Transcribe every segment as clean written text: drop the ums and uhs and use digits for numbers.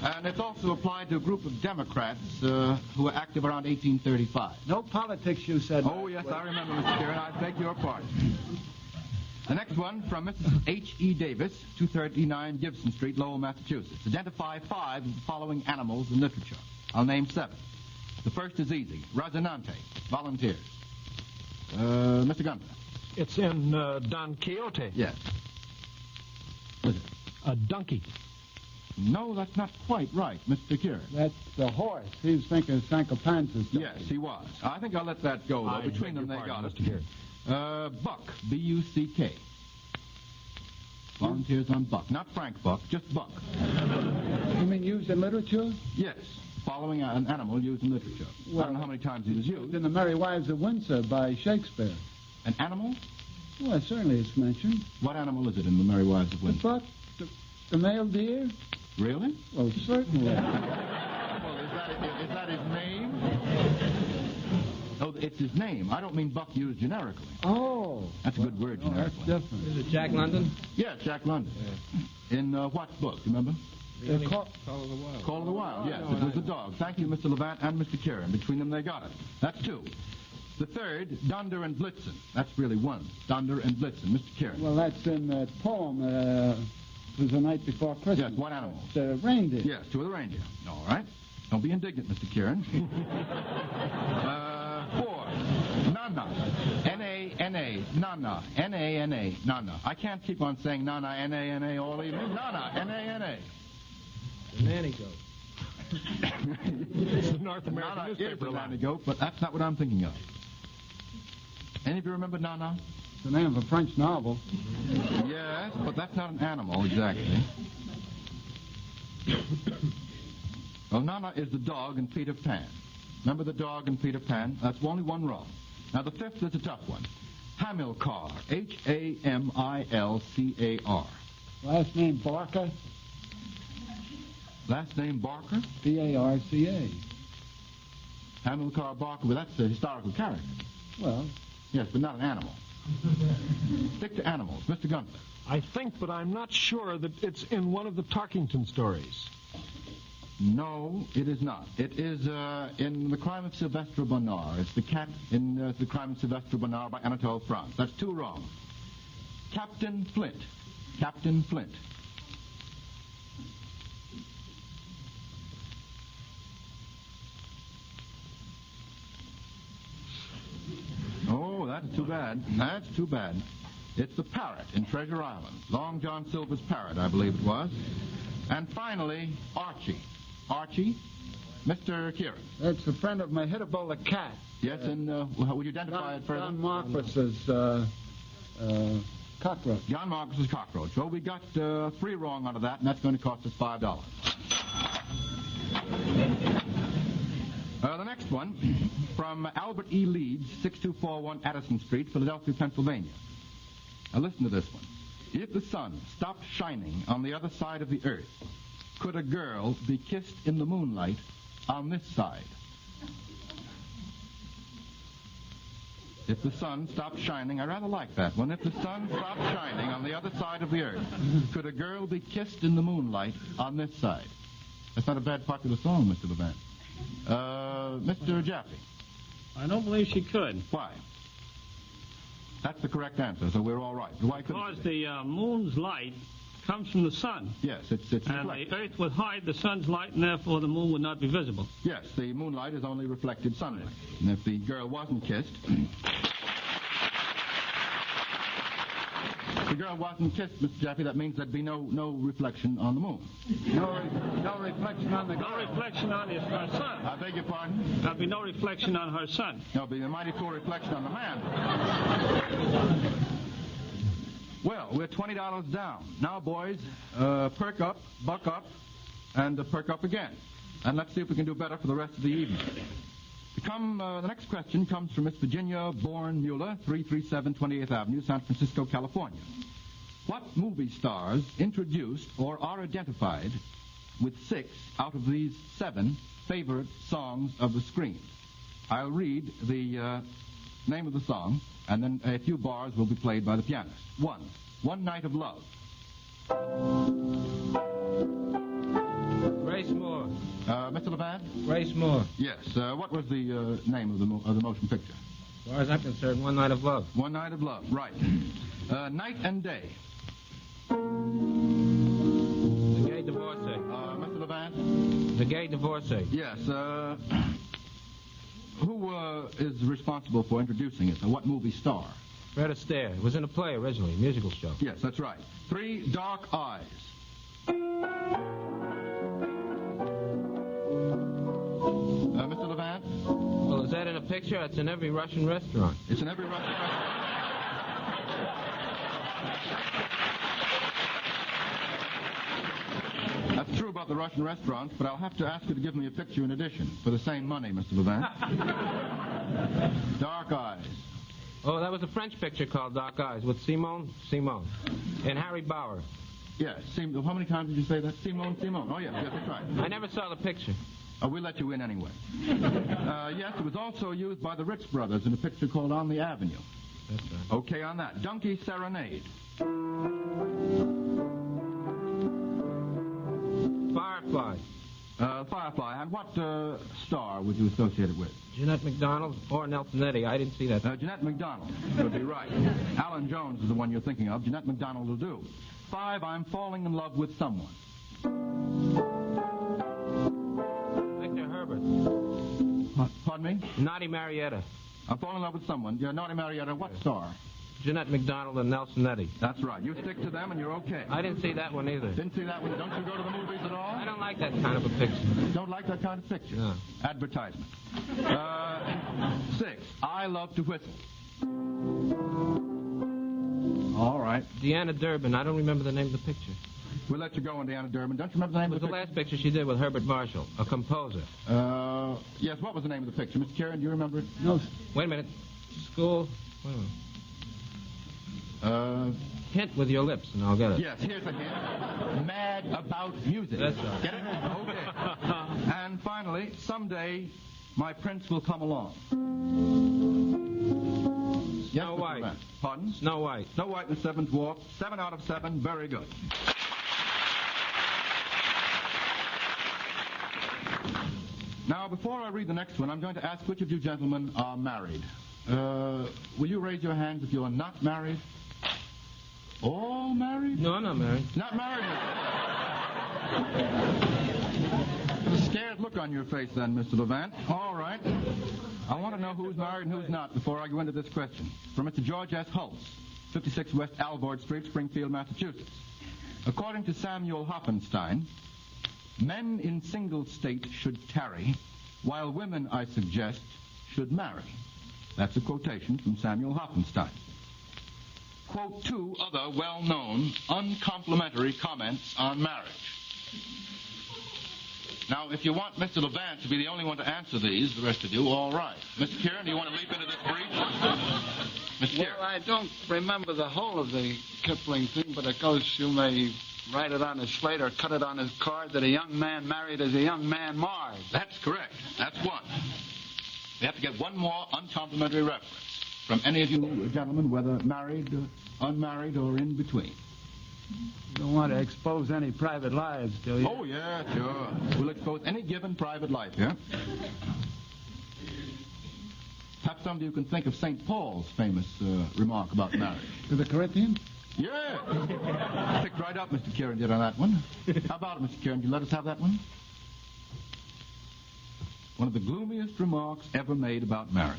And it's also applied to a group of Democrats who were active around 1835. No politics, you said. Oh, yes, I remember, Mr. Kieran. I beg your pardon. The next one from Mrs. H.E. Davis, 239 Gibson Street, Lowell, Massachusetts. Identify 5 of the following animals in literature. I'll name 7. The first is easy. Rosinante. Volunteers. Mr. Gunther. It's in Don Quixote. Yes. What is it? A donkey. No, that's not quite right, Mr. Kieran. That's the horse. He was thinking of Sancho Panza's. Yes, he was. I think I'll let that go, though. Between them, they got it. Mr. Kieran. Buck, B-U-C-K. Volunteers on Buck. Not Frank Buck, just Buck. You mean used in literature? Yes, following an animal used in literature. Well, I don't know how many times he was used. In The Merry Wives of Windsor by Shakespeare. An animal? Well, certainly it's mentioned. What animal is it in The Merry Wives of The Windsor? buck, the male deer? Really? Well, certainly. Well, is that his name? Oh, it's his name. I don't mean Buck used generically. Oh. That's a good word, generically. That's different. Is it Jack London? Yes, Jack London. Yeah. In what book, remember? Call of the Wild. Call of the Wild, yes. It was the dog. Thank you, Mr. Levant and Mr. Kieran. Between them, they got it. That's 2. The third, Dunder and Blitzen. That's really 1. Dunder and Blitzen. Mr. Kieran. Well, that's in that poem. It was the night before Christmas. Yes, what animal? The reindeer. Yes, 2 of the reindeer. All right. Don't be indignant, Mr. Kieran. 4, Nana. N-A-N-A. Nana. N-A-N-A. Nana. I can't keep on saying Nana, N-A-N-A all evening. Nana. N-A-N-A. The nanny goat. It's the North American Nana is newspaper a line. nanny goat, but that's not what I'm thinking of. Any of you remember Nana? It's the name of a French novel. Yes, but that's not an animal exactly. Well, Nana is the dog in Peter Pan. Remember the dog in Peter Pan? That's only 1 wrong. Now, the 5th is a tough one. Hamilcar. H-A-M-I-L-C-A-R. Last name Barker. Last name Barker? B-A-R-C-A. Hamilcar Barker. Well, that's a historical character. Well, Yes, but not an animal. Stick to animals. Mr. Gunther. I think, but I'm not sure that it's in one of the Tarkington stories. No, it is not. It is in The Crime of Sylvestre Bonnard. It's the cat in The Crime of Sylvestre Bonnard by Anatole France. That's 2 wrong. Captain Flint. Captain Flint. Oh, that's too bad. That's too bad. It's the parrot in Treasure Island. Long John Silver's parrot, I believe it was. And finally, Archie. Archie, Mr. Kieran. that's a friend of my Hitterbull the cat. Yes, and would you identify it further? John Marquis's cockroach. John Marcus's cockroach. Well, we got 3 wrong out of that, and that's going to cost us $5. The next one, from Albert E. Leeds, 6241 Addison Street, Philadelphia, Pennsylvania. Now listen to this one. If the sun stopped shining on the other side of the earth, could a girl be kissed in the moonlight on this side? If the sun stopped shining, I rather like that one. If the sun stopped shining on the other side of the earth, could a girl be kissed in the moonlight on this side? That's not a bad popular song, Mr. Levant. Mr. Jaffe. I don't believe she could. Why? That's the correct answer, so we're all right. Why couldn't Because she? the moon's light comes from the sun. Yes, it's And reflected. the earth would hide the sun's light, and therefore the moon would not be visible. Yes, the moonlight is only reflected sunlight. And if the girl wasn't kissed... If the girl wasn't kissed, Mr. Jaffe, that means there'd be no reflection on the moon. No reflection on the No girl. reflection on her sun. I beg your pardon? There'll be no reflection on her sun. There'll be a mighty poor reflection on the man. Well, we're $20 down. Now, boys, perk up, buck up, and perk up again. And let's see if we can do better for the rest of the evening. The next question comes from Miss Virginia Bourne Mueller, 337 28th Avenue, San Francisco, California. What movie stars introduced or are identified with 6 out of these 7 favorite songs of the screen? I'll read the name of the song, and then a few bars will be played by the pianist. 1, One Night of Love. Grace Moore. Mr. Levant? Grace Moore. Yes. What was the name of the motion picture? As far as I'm concerned, One Night of Love. One Night of Love. Right. Night and Day. The Gay Divorcee. Mr. Levant? The Gay Divorcee. Yes. Who is responsible for introducing it? What movie star? Fred Astaire. It was in a play originally, a musical show. Yes, that's right. 3 Dark Eyes. Mr. Levant? Well, is that in a picture? It's in every Russian restaurant. It's in every Russian restaurant. That's true about the Russian restaurants, but I'll have to ask you to give me a picture in addition for the same money, Mr. Levant. Dark Eyes. Oh, that was a French picture called Dark Eyes with Simone, and Harry Bauer. Yes. How many times did you say that? Simone. Oh, yes, that's right. I never saw the picture. Oh, we'll let you in anyway. Yes, it was also used by the Rich Brothers in a picture called On the Avenue. That's right. Okay on that. Donkey Serenade. Firefly. Firefly. And what star would you associate it with? Jeanette MacDonald or Nelson Eddy. I didn't see that. Jeanette MacDonald would be right. Alan Jones is the one you're thinking of. Jeanette MacDonald will do. 5, I'm falling in love with someone. Victor Herbert. Pardon me? Naughty Marietta. I'm falling in love with someone. Yeah, Naughty Marietta. What star? Jeanette MacDonald and Nelson Eddy. That's right. You stick to them and you're okay. I didn't see that one either. Didn't see that one? Don't you go to the movies at all? I don't like that kind of a picture. Don't like that kind of picture? No. Advertisement. 6, I love to whistle. All right. Deanna Durbin. I don't remember the name of the picture. We'll let you go on Deanna Durbin. Don't you remember the name It of was the the picture? last picture she did with Herbert Marshall, a composer. Yes, what was the name of the picture? Mr. Kieran, do you remember it? No, Wait a minute. School. Wait a minute. Hint with your lips, and I'll get it. Yes, here's a hint. Mad about music. That's right. Get it? Okay. And finally, someday my prince will come along. Yes, Snow Mr. White. Levant. Pardon? Snow White. Snow White and the Seventh Dwarf. 7 out of 7. Very good. Now, before I read the next one, I'm going to ask which of you gentlemen are married. Will you raise your hands if you are not married? All married? No, I'm not married. Not married. There's a scared look on your face then, Mr. Levant. All right. I want to know who's married and who's not before I go into this question. From Mr. George S. Holtz, 56 West Alvord Street, Springfield, Massachusetts. According to Samuel Hoffenstein, men in single state should tarry, while women, I suggest, should marry. That's a quotation from Samuel Hoffenstein. Quote 2 other well-known, uncomplimentary comments on marriage. Now, if you want Mr. Levant to be the only one to answer these, the rest of you, all right. Mr. Kieran, do you want to leap into this breach? Mr. Kieran. well, I don't remember the whole of the Kipling thing, but it goes, you may write it on his slate or cut it on his card that a young man married is a young man marred. That's correct. That's one. We have to get one more uncomplimentary reference from any of you gentlemen, whether married, unmarried, or in between. You don't want to expose any private lives, do you? Oh, yeah, sure. We'll expose any given private life, yeah? Perhaps some of you can think of St. Paul's famous remark about marriage. To the Corinthians? Yeah. Picked right up, Mr. Kieran did on that one. How about it, Mr. Kieran? Do you let us have that one? One of the gloomiest remarks ever made about marriage.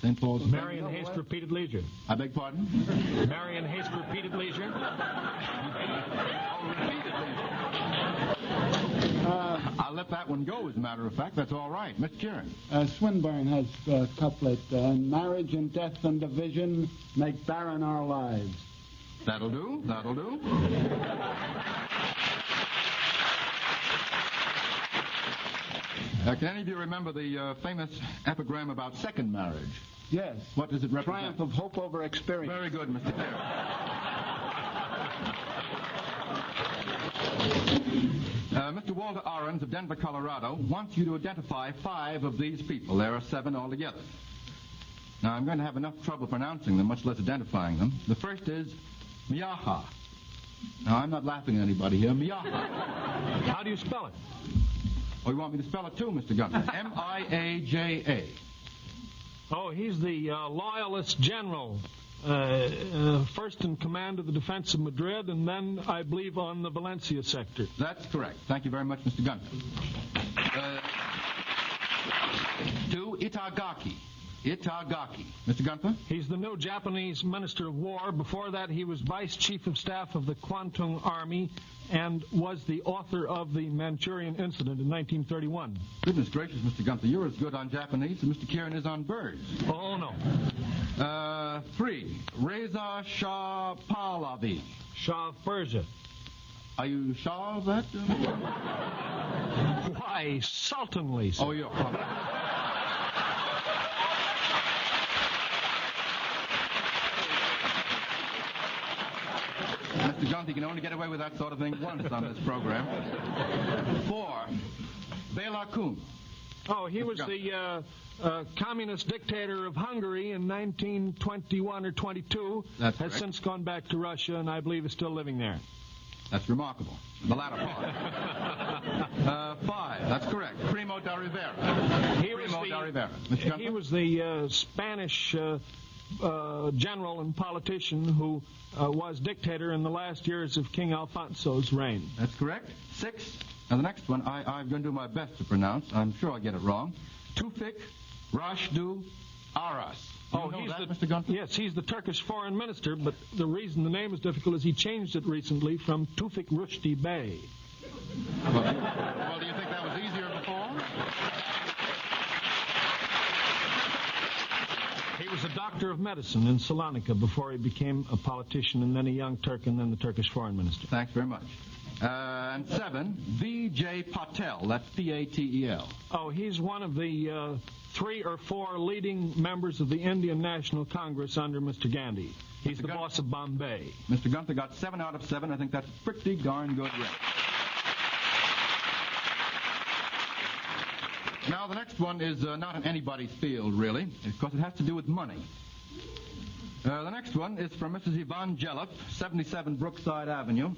St. Paul's... Marry in haste, repeated leisure. I beg pardon? Marry in haste, repeated leisure. I'll let that one go, as a matter of fact. That's all right. Mr. Kieran. Swinburne has a couplet, marriage and death and division make barren our lives. That'll do. That'll do. Can any of you remember the famous epigram about second marriage? Yes. What does it represent? Triumph of hope over experience. Very good, Mr. Kieran. Mr. Walter Orange of Denver, Colorado, wants you to identify 5 of these people. There are 7 altogether. Now, I'm going to have enough trouble pronouncing them, much less identifying them. The first is Miaha. Now, I'm not laughing at anybody here. Miaja. How do you spell it? Oh, you want me to spell it too, Mr. Gunther? M-I-A-J-A. Oh, he's the loyalist general, first in command of the defense of Madrid, and then, I believe, on the Valencia sector. That's correct. Thank you very much, Mr. Gunther. To Itagaki. Itagaki. Mr. Gunther? He's the new Japanese Minister of War. Before that, he was Vice Chief of Staff of the Kwantung Army and was the author of the Manchurian Incident in 1931. Goodness gracious, Mr. Gunther, you're as good on Japanese as Mr. Kieran is on birds. Oh, no. 3. Reza Shah Pahlavi. Shah of Persia. Are you Shah of that? Why, sultanly, sir. Oh, you're... Mr. Gunther, you can only get away with that sort of thing once on this program. 4. Bela Kun. Oh, he was the communist dictator of Hungary in 1921 or 22. That's has correct. since gone back to Russia, and I believe is still living there. That's remarkable. The latter part. 5. That's correct. Primo de Rivera. Primo de Rivera. Mr. Gunther? He was the Spanish general and politician who was dictator in the last years of King Alfonso's reign. That's correct. 6. Now, the next one I'm going to do my best to pronounce. I'm sure I'll get it wrong. Tufik Rashdu Aras. You know that, Mr. Gunther? Yes, he's the Turkish foreign minister, but the reason the name is difficult is he changed it recently from Tufik Rushdie Bey. Well, do you think that was easier before? He was a doctor of medicine in Salonika before he became a politician, and then a young Turk, and then the Turkish foreign minister. Thanks very much. And 7, V.J. Patel. That's P-A-T-E-L. Oh, he's one of the 3 or 4 leading members of the Indian National Congress under Mr. Gandhi. He's the boss of Bombay. Mr. Gunther got 7 out of 7. I think that's pretty darn good rate. Now, the next one is not in anybody's field, really, because it has to do with money. The next one is from Mrs. Yvonne Jelliff, 77 Brookside Avenue.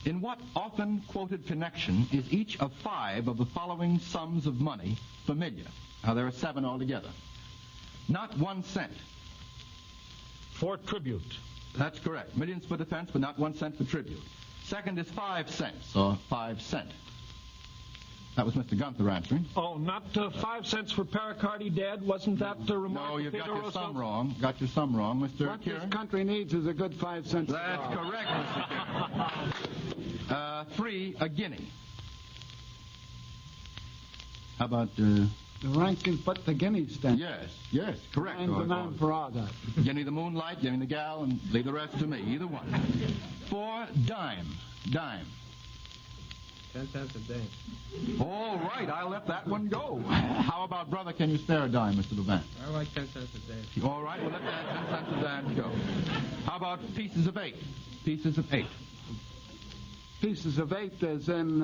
In what often quoted connection is each of 5 of the following sums of money familiar? Now, there are 7 altogether. Not 1 cent. For tribute. That's correct. Millions for defense, but not 1 cent for tribute. Second is 5 cents, or 5 cent. That was Mr. Gunther answering. Oh, not 5 cents for pericardy dead? Wasn't that the remark? No, you've got your sum wrong. Got your sum wrong, Mr. What Kieran. this country needs is a good 5 cents. That's correct, Mr. Kieran. 3, a guinea. How about... The rank is but the guinea stamp. Yes, correct. And the man for all that. Give me the moonlight, give me the gal, and leave the rest to me. Either one. 4, dime. 10 cents a day. All right, I let that one go. How about, brother, can you spare a dime, Mr. Levant? I like 10 cents a day. All right, we'll let that 10 cents a dime go. How about pieces of 8? Pieces of 8. Pieces of 8 as in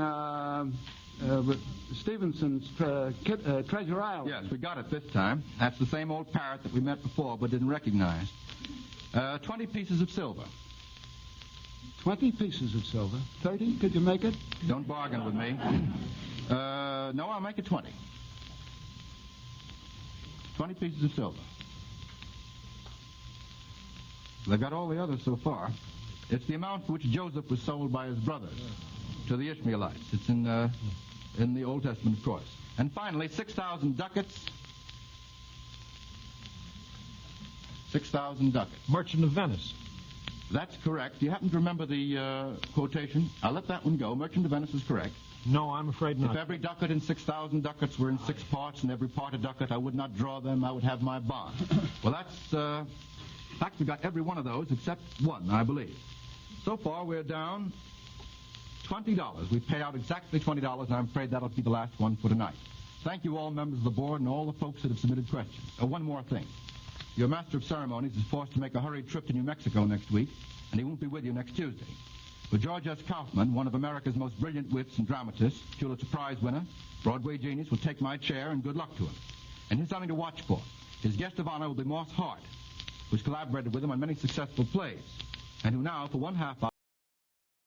Stevenson's Treasure Island. Yes, we got it this time. That's the same old parrot that we met before but didn't recognize. 20 pieces of silver. 20 pieces of silver. 30? Could you make it? Don't bargain with me. No, I'll make it 20. 20 pieces of silver. They've got all the others so far. It's the amount for which Joseph was sold by his brothers to the Ishmaelites. It's in the Old Testament, of course. And finally, 6,000 ducats. 6,000 ducats. Merchant of Venice. That's correct. Do you happen to remember the quotation? I'll let that one go. Merchant of Venice is correct. No, I'm afraid not. If every ducat in 6,000 ducats were in 6 parts and every part a ducat, I would not draw them. I would have my bond. Well, that's... in fact, we got every one of those except one, I believe. So far, we're down $20. We've paid out exactly $20, and I'm afraid that'll be the last one for tonight. Thank you all, members of the board, and all the folks that have submitted questions. One more thing. Your Master of Ceremonies is forced to make a hurried trip to New Mexico next week, and he won't be with you next Tuesday. But George S. Kaufman, one of America's most brilliant wits and dramatists, Pulitzer Prize winner, Broadway genius, will take my chair, and good luck to him. And here's something to watch for. His guest of honor will be Moss Hart, who's collaborated with him on many successful plays, and who now, for 1/2 hour,